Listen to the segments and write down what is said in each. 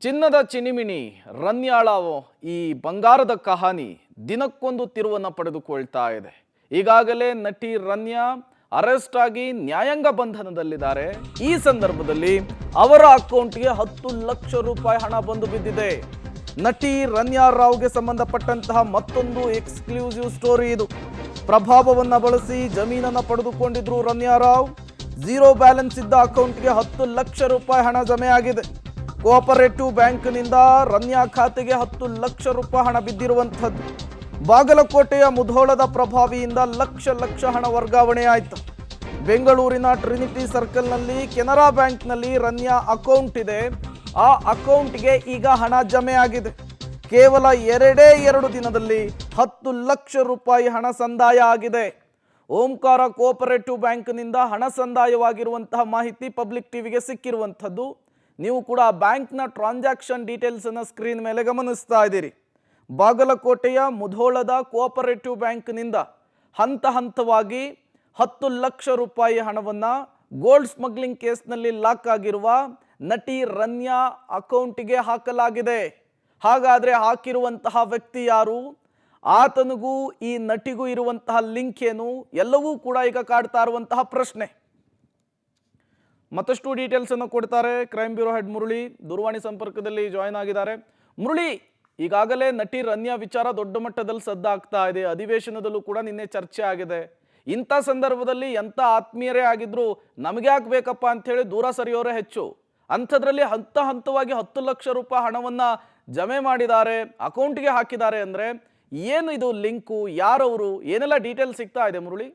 ಚಿನ್ನದ ಚಿನಿಮಿನಿ ರನ್ಯಾಳಾವೋ ಈ ಬಂಗಾರದ ಕಹಾನಿ ದಿನಕ್ಕೊಂದು ತಿರುವನ್ನು ಪಡೆದುಕೊಳ್ತಾ ಇದೆ. ಈಗಾಗಲೇ ನಟಿ ರನ್ಯಾ ಅರೆಸ್ಟ್ ಆಗಿ ನ್ಯಾಯಾಂಗ ಬಂಧನದಲ್ಲಿದ್ದಾರೆ. ಈ ಸಂದರ್ಭದಲ್ಲಿ ಅವರ ಅಕೌಂಟ್ಗೆ 10 ಲಕ್ಷ ರೂಪಾಯಿ ಹಣ ಬಂದು ಬಿದ್ದಿದೆ. ನಟಿ ರನ್ಯಾ ರಾವ್ಗೆ ಸಂಬಂಧಪಟ್ಟಂತಹ ಮತ್ತೊಂದು ಎಕ್ಸ್ಕ್ಲೂಸಿವ್ ಸ್ಟೋರಿ ಇದು. ಪ್ರಭಾವವನ್ನು ಬಳಸಿ ಜಮೀನನ್ನು ಪಡೆದುಕೊಂಡಿದ್ರು ರನ್ಯಾ ರಾವ್. ಝೀರೋ ಬ್ಯಾಲೆನ್ಸ್ ಇದ್ದ ಅಕೌಂಟ್ಗೆ 10 ಲಕ್ಷ ರೂಪಾಯಿ ಹಣ ಜಮೆ ಆಗಿದೆ. ಕೋಆಪರೇಟಿವ್ ಬ್ಯಾಂಕ್ನಿಂದ ರನ್ಯಾ ಖಾತೆಗೆ 10 ಲಕ್ಷ ರೂಪಾಯಿ ಹಣ ಬಿದ್ದಿರುವಂಥದ್ದು. ಬಾಗಲಕೋಟೆಯ ಮುಧೋಳದ ಪ್ರಭಾವಿಯಿಂದ ಲಕ್ಷ ಹಣ ವರ್ಗಾವಣೆ ಆಯಿತು. ಬೆಂಗಳೂರಿನ ಟ್ರಿನಿಟಿ ಸರ್ಕಲ್ನಲ್ಲಿ ಕೆನರಾ ಬ್ಯಾಂಕ್ನಲ್ಲಿ ರನ್ಯಾ ಅಕೌಂಟ್ ಇದೆ. ಆ ಅಕೌಂಟ್ಗೆ ಈಗ ಹಣ ಜಮೆ ಆಗಿದೆ. ಕೇವಲ 2 ದಿನದಲ್ಲಿ 10 ಲಕ್ಷ ರೂಪಾಯಿ ಹಣ ಸಂದಾಯ ಆಗಿದೆ. ಓಂಕಾರ ಕೋಆಪರೇಟಿವ್ ಬ್ಯಾಂಕ್ನಿಂದ ಹಣ ಸಂದಾಯವಾಗಿರುವಂತಹ ಮಾಹಿತಿ ಪಬ್ಲಿಕ್ ಟಿವಿಗೆ ಸಿಕ್ಕಿರುವಂಥದ್ದು. ನೀವು ಕೂಡ ಬ್ಯಾಂಕ್ನ ಟ್ರಾನ್ಸಾಕ್ಷನ್ ಡೀಟೇಲ್ಸನ್ನು ಸ್ಕ್ರೀನ್ ಮೇಲೆ ಗಮನಿಸ್ತಾ ಇದ್ದೀರಿ. ಬಾಗಲಕೋಟೆಯ ಮುಧೋಳದ ಕೋಆಪರೇಟಿವ್ ಬ್ಯಾಂಕ್ನಿಂದ ಹಂತವಾಗಿ 10 ಲಕ್ಷ ರೂಪಾಯಿ ಹಣವನ್ನು ಗೋಲ್ಡ್ ಸ್ಮಗ್ಲಿಂಗ್ ಕೇಸ್ನಲ್ಲಿ ಲಾಕ್ ಆಗಿರುವ ನಟಿ ರನ್ಯಾ ಅಕೌಂಟಿಗೆ ಹಾಕಲಾಗಿದೆ. ಹಾಗಾದರೆ ಹಾಕಿರುವಂತಹ ವ್ಯಕ್ತಿ ಯಾರು, ಆತನಿಗೂ ಈ ನಟಿಗೂ ಇರುವಂತಹ ಲಿಂಕ್ ಏನು, ಎಲ್ಲವೂ ಕೂಡ ಈಗ ಕಾಡ್ತಾ ಇರುವಂತಹ ಪ್ರಶ್ನೆ. ಮತ್ತಷ್ಟು ಡೀಟೇಲ್ಸ್ ಅನ್ನು ಕೊಡ್ತಾರೆ ಕ್ರೈಮ್ ಬ್ಯೂರೋ ಹೆಡ್ ಮುರಳಿ. ದೂರವಾಣಿ ಸಂಪರ್ಕದಲ್ಲಿ ಜಾಯ್ನ್ ಆಗಿದ್ದಾರೆ. ಮುರಳಿ, ಈಗಾಗಲೇ ನಟಿ ರನ್ಯಾ ವಿಚಾರ ದೊಡ್ಡ ಮಟ್ಟದಲ್ಲಿ ಸದ್ದಾಗ್ತಾ ಇದೆ. ಅಧಿವೇಶನದಲ್ಲೂ ಕೂಡ ನಿನ್ನೆ ಚರ್ಚೆ ಆಗಿದೆ. ಇಂಥ ಸಂದರ್ಭದಲ್ಲಿ ಎಂಥ ಆತ್ಮೀಯರೇ ಆಗಿದ್ರು ನಮಗೆ ಯಾಕೆ ಬೇಕಪ್ಪ ಅಂಥೇಳಿ ದೂರ ಸರಿಯೋರೇ ಹೆಚ್ಚು. ಅಂಥದ್ರಲ್ಲಿ ಹಂತವಾಗಿ 10 ಲಕ್ಷ ರೂಪಾಯಿ ಹಣವನ್ನು ಜಮೆ ಮಾಡಿದ್ದಾರೆ, ಅಕೌಂಟ್ಗೆ ಹಾಕಿದ್ದಾರೆ ಅಂದರೆ ಏನು ಇದು ಲಿಂಕು, ಯಾರವರು, ಏನೆಲ್ಲ ಡೀಟೇಲ್ಸ್ ಸಿಗ್ತಾ ಇದೆ ಮುರಳಿ?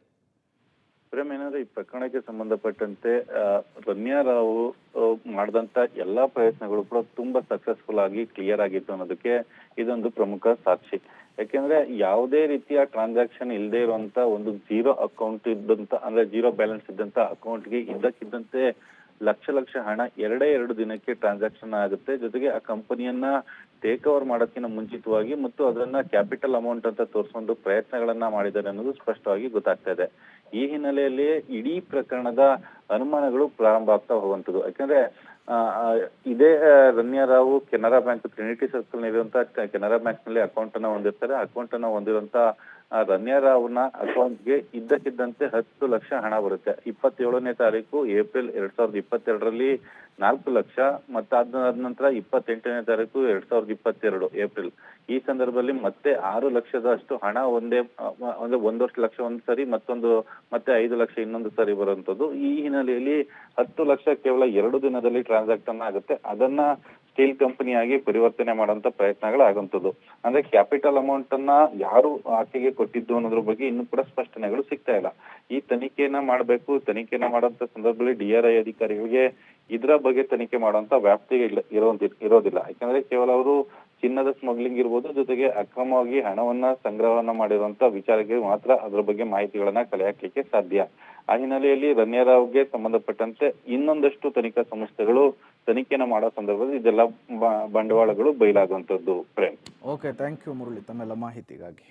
ಪ್ರೇಮ್, ಏನಂದ್ರೆ ಈ ಪ್ರಕರಣಕ್ಕೆ ಸಂಬಂಧಪಟ್ಟಂತೆ ರನ್ಯಾ ರಾವ್ ಮಾಡಿದಂತ ಎಲ್ಲಾ ಪ್ರಯತ್ನಗಳು ಕೂಡ ತುಂಬಾ ಸಕ್ಸಸ್ಫುಲ್ ಆಗಿ ಕ್ಲಿಯರ್ ಆಗಿತ್ತು ಅನ್ನೋದಕ್ಕೆ ಇದೊಂದು ಪ್ರಮುಖ ಸಾಕ್ಷಿ. ಯಾಕೆಂದ್ರೆ ಯಾವುದೇ ರೀತಿಯ ಟ್ರಾನ್ಸಾಕ್ಷನ್ ಇಲ್ಲದೆ ಇರುವಂತ ಒಂದು ಝೀರೋ ಅಕೌಂಟ್ ಇದ್ದಂತ, ಅಂದ್ರೆ ಝೀರೋ ಬ್ಯಾಲೆನ್ಸ್ ಇದ್ದಂತ ಅಕೌಂಟ್ಗೆ ಇದ್ದಕ್ಕಿದ್ದಂತೆ ಲಕ್ಷ ಹಣ 2 ದಿನಕ್ಕೆ ಟ್ರಾನ್ಸಾಕ್ಷನ್ ಆಗುತ್ತೆ. ಜೊತೆಗೆ ಆ ಕಂಪನಿಯನ್ನ ಟೇಕ್ ಓವರ್ ಮಾಡೋಕ್ಕಿಂತ ಮುಂಚಿತವಾಗಿ ಮತ್ತು ಅದನ್ನ ಕ್ಯಾಪಿಟಲ್ ಅಮೌಂಟ್ ಅಂತ ತೋರಿಸುವಂತ ಪ್ರಯತ್ನಗಳನ್ನ ಮಾಡಿದ್ದಾರೆ ಅನ್ನೋದು ಸ್ಪಷ್ಟವಾಗಿ ಗೊತ್ತಾಗ್ತಾ ಇದೆ. ಈ ಹಿನ್ನೆಲೆಯಲ್ಲಿ ಇಡೀ ಪ್ರಕರಣದ ಅನುಮಾನಗಳು ಪ್ರಾರಂಭ ಆಗ್ತಾ ಹೋಗುವಂಥದ್ದು. ಯಾಕಂದ್ರೆ ಇದೇ Ranya Rao Canara bank Trinity circle ಇರುವಂತಹ ಕೆನರಾ ಬ್ಯಾಂಕ್ ನಲ್ಲಿ ಅಕೌಂಟ್ ಅನ್ನ ಹೊಂದಿರ್ತಾರೆ. ಅಕೌಂಟ್ ಅನ್ನ ಹೊಂದಿರುವಂತ ರನ್ಯಾ ರಾವ್ನ ಅಕೌಂಟ್ಗೆ ಇದ್ದಕ್ಕಿದ್ದಂತೆ 10 ಲಕ್ಷ ಹಣ ಬರುತ್ತೆ. 27ನೇ ತಾರೀಕು ಏಪ್ರಿಲ್ 2022ರಲ್ಲಿ 4 ಲಕ್ಷ, ಮತ್ತೆ ಅದಾದ ನಂತರ 28ನೇ ತಾರೀಕು 2022 ಏಪ್ರಿಲ್, ಈ ಸಂದರ್ಭದಲ್ಲಿ ಮತ್ತೆ 6 ಲಕ್ಷದಷ್ಟು ಹಣ ಒಂದೇ 1 ಲಕ್ಷ ಒಂದು ಸರಿ, ಮತ್ತೆ 5 ಲಕ್ಷ ಇನ್ನೊಂದು ಸರಿ ಬರುವಂತದ್ದು. ಈ ಹಿನ್ನೆಲೆಯಲ್ಲಿ 10 ಲಕ್ಷ ಕೇವಲ 2 ದಿನದಲ್ಲಿ ಟ್ರಾನ್ಸಾಕ್ಷನ್ ಆಗುತ್ತೆ. ಅದನ್ನ ಸ್ಟೀಲ್ ಕಂಪನಿಯಾಗಿ ಪರಿವರ್ತನೆ ಮಾಡುವಂತ ಪ್ರಯತ್ನಗಳಾಗುವಂಥದ್ದು. ಅಂದ್ರೆ ಕ್ಯಾಪಿಟಲ್ ಅಮೌಂಟ್ ಅನ್ನ ಯಾರು ಆಕೆಗೆ ಕೊಟ್ಟಿದ್ದು ಅನ್ನೋದ್ರ ಬಗ್ಗೆ ಇನ್ನೂ ಕೂಡ ಸ್ಪಷ್ಟನೆಗಳು ಸಿಗ್ತಾ ಇಲ್ಲ. ಈ ತನಿಖೆಯನ್ನ ಮಾಡಬೇಕು. ತನಿಖೆಯನ್ನ ಮಾಡುವಂತ ಸಂದರ್ಭದಲ್ಲಿ DRI ಅಧಿಕಾರಿಗಳಿಗೆ ಇದರ ಬಗ್ಗೆ ತನಿಖೆ ಮಾಡುವಂತ ವ್ಯಾಪ್ತಿಗೆ ಇರೋದಿಲ್ಲ. ಯಾಕಂದ್ರೆ ಕೇವಲ ಅವರು ಚಿನ್ನದ ಸ್ಮಗ್ಲಿಂಗ್ ಇರ್ಬೋದು, ಜೊತೆಗೆ ಅಕ್ರಮವಾಗಿ ಹಣವನ್ನ ಸಂಗ್ರಹವನ್ನ ಮಾಡಿರುವಂತ ವಿಚಾರಕ್ಕೆ ಮಾತ್ರ ಅದ್ರ ಬಗ್ಗೆ ಮಾಹಿತಿಗಳನ್ನ ಕಲೆ ಹಾಕ್ಲಿಕ್ಕೆ ಸಾಧ್ಯ. ಆ ಹಿನ್ನೆಲೆಯಲ್ಲಿ ರನ್ಯಾ ರಾವ್ಗೆ ಸಂಬಂಧಪಟ್ಟಂತೆ ಇನ್ನೊಂದಷ್ಟು ತನಿಖಾ ಸಂಸ್ಥೆಗಳು ತನಿಖೆನ ಮಾಡೋ ಸಂದರ್ಭದಲ್ಲಿ ಇದೆಲ್ಲ ಬಂಡವಾಳಗಳು ಬಯಲಾಗುವಂತದ್ದು. Prem, okay, thank you Murali ತಮ್ಮೆಲ್ಲ ಮಾಹಿತಿಗಾಗಿ.